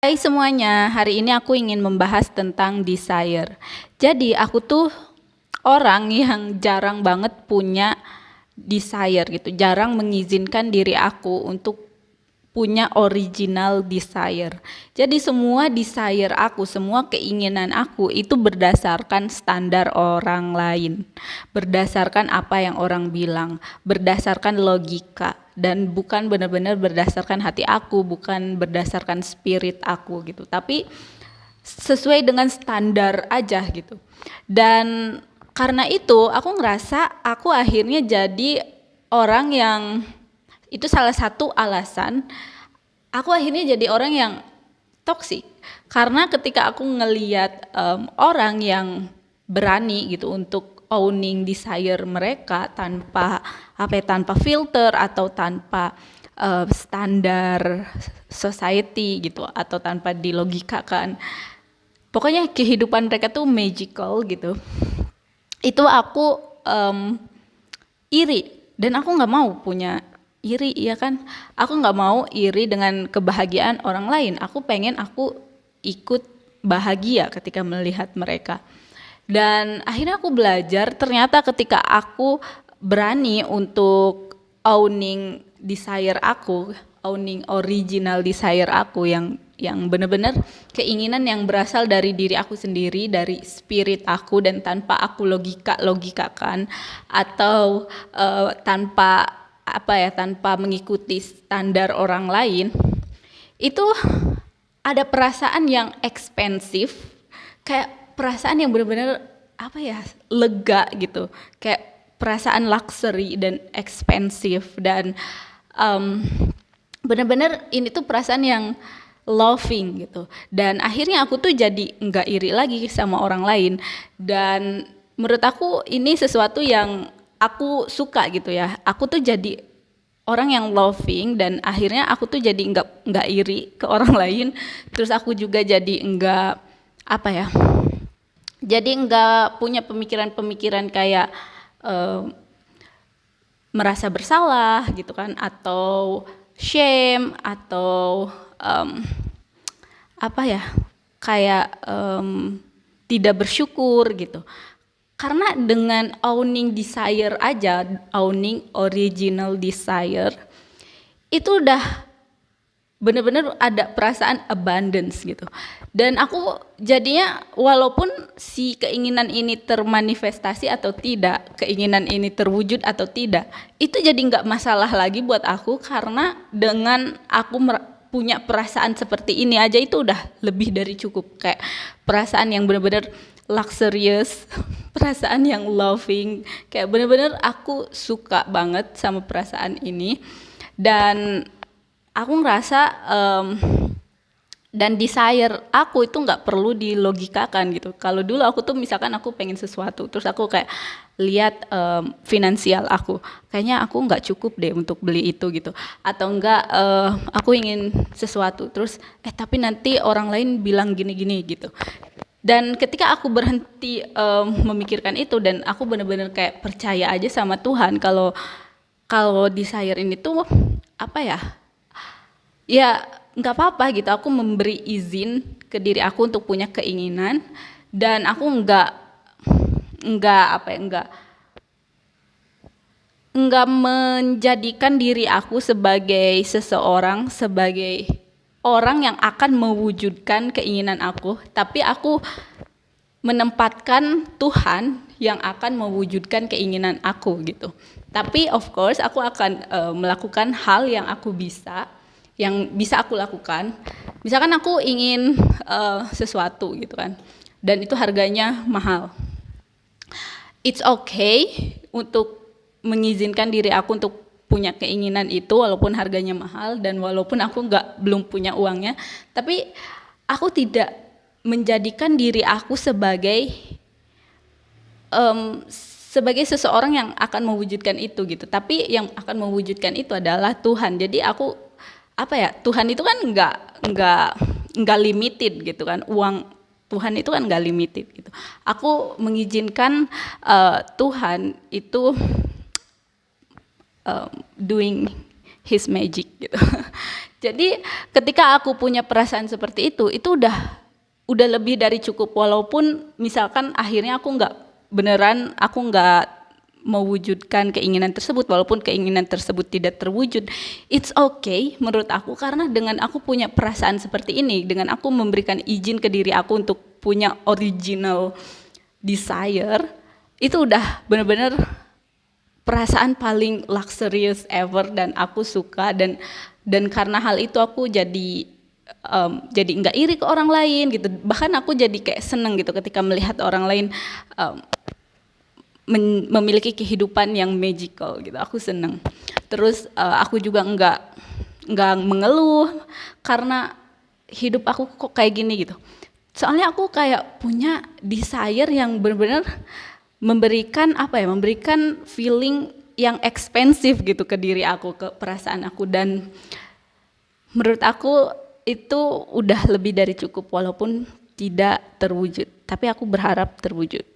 Hai semuanya, hari ini aku ingin membahas tentang desire. Jadi aku tuh orang yang jarang banget punya desire gitu, jarang mengizinkan diri aku untuk punya original desire. Jadi semua desire aku, semua keinginan aku itu berdasarkan standar orang lain, berdasarkan apa yang orang bilang, berdasarkan logika dan bukan benar-benar berdasarkan hati aku, bukan berdasarkan spirit aku gitu. Tapi sesuai dengan standar aja gitu. Dan karena itu aku ngerasa aku akhirnya jadi orang yang itu salah satu alasan aku akhirnya jadi orang yang toksik karena ketika aku ngeliat orang yang berani gitu untuk owning desire mereka tanpa tanpa filter atau tanpa standar society gitu atau tanpa dilogikakan, pokoknya kehidupan mereka tuh magical gitu, itu aku iri dan aku nggak mau punya iri, ya kan? Aku nggak mau iri dengan kebahagiaan orang lain. Aku pengen aku ikut bahagia ketika melihat mereka. Dan akhirnya aku belajar ternyata ketika aku berani untuk owning desire aku, owning original desire aku yang benar-benar keinginan yang berasal dari diri aku sendiri, dari spirit aku dan tanpa aku logikakan atau tanpa mengikuti standar orang lain, itu ada perasaan yang ekspensif, kayak perasaan yang benar-benar lega gitu, kayak perasaan luxury dan ekspensif dan um, benar-benar ini tuh perasaan yang loving gitu. Dan akhirnya aku tuh jadi nggak iri lagi sama orang lain, dan menurut aku ini sesuatu yang aku suka gitu ya. Aku tuh jadi orang yang loving dan akhirnya aku tuh jadi nggak iri ke orang lain. Terus aku juga jadi nggak jadi nggak punya pemikiran-pemikiran kayak eh, merasa bersalah gitu kan, atau shame atau um, apa ya kayak tidak bersyukur gitu. Karena dengan owning desire aja, owning original desire, itu udah bener-bener ada perasaan abundance gitu. Dan aku jadinya walaupun si keinginan ini termanifestasi atau tidak, keinginan ini terwujud atau tidak, itu jadi nggak masalah lagi buat aku, karena dengan aku punya perasaan seperti ini aja itu udah lebih dari cukup. Kayak perasaan yang benar-benar luxurious, perasaan yang loving, kayak benar-benar aku suka banget sama perasaan ini. Dan aku ngerasa dan desire aku itu nggak perlu dilogikakan gitu. Kalau dulu aku tuh misalkan aku pengen sesuatu, terus aku kayak lihat finansial aku, kayaknya aku nggak cukup deh untuk beli itu gitu. Atau enggak aku ingin sesuatu, terus tapi nanti orang lain bilang gini-gini gitu. Dan ketika aku berhenti memikirkan itu dan aku benar-benar kayak percaya aja sama Tuhan kalau kalau desire ini tuh ya nggak apa-apa gitu, aku memberi izin ke diri aku untuk punya keinginan, dan aku nggak nggak menjadikan diri aku sebagai seseorang, sebagai orang yang akan mewujudkan keinginan aku, tapi aku menempatkan Tuhan yang akan mewujudkan keinginan aku gitu. Tapi of course aku akan melakukan hal yang bisa aku lakukan. Misalkan aku ingin sesuatu gitu kan, dan itu harganya mahal. It's okay untuk mengizinkan diri aku untuk punya keinginan itu walaupun harganya mahal dan walaupun aku belum punya uangnya, tapi aku tidak menjadikan diri aku sebagai seseorang yang akan mewujudkan itu gitu. Tapi yang akan mewujudkan itu adalah Tuhan. Jadi aku Tuhan itu kan nggak limited gitu kan, uang Tuhan itu kan nggak limited gitu. Aku mengizinkan Tuhan itu doing his magic gitu. Jadi ketika aku punya perasaan seperti itu udah lebih dari cukup, walaupun misalkan akhirnya aku nggak mewujudkan keinginan tersebut, walaupun keinginan tersebut tidak terwujud, it's okay menurut aku, karena dengan aku punya perasaan seperti ini, dengan aku memberikan izin ke diri aku untuk punya original desire, itu udah benar-benar perasaan paling luxurious ever, dan aku suka, dan karena hal itu aku jadi nggak iri ke orang lain gitu, bahkan aku jadi kayak seneng gitu ketika melihat orang lain memiliki kehidupan yang magical gitu, aku seneng. Terus aku juga nggak mengeluh karena hidup aku kok kayak gini gitu, soalnya aku kayak punya desire yang benar-benar memberikan memberikan feeling yang expensive gitu ke diri aku, ke perasaan aku, dan menurut aku itu udah lebih dari cukup, walaupun tidak terwujud, tapi aku berharap terwujud.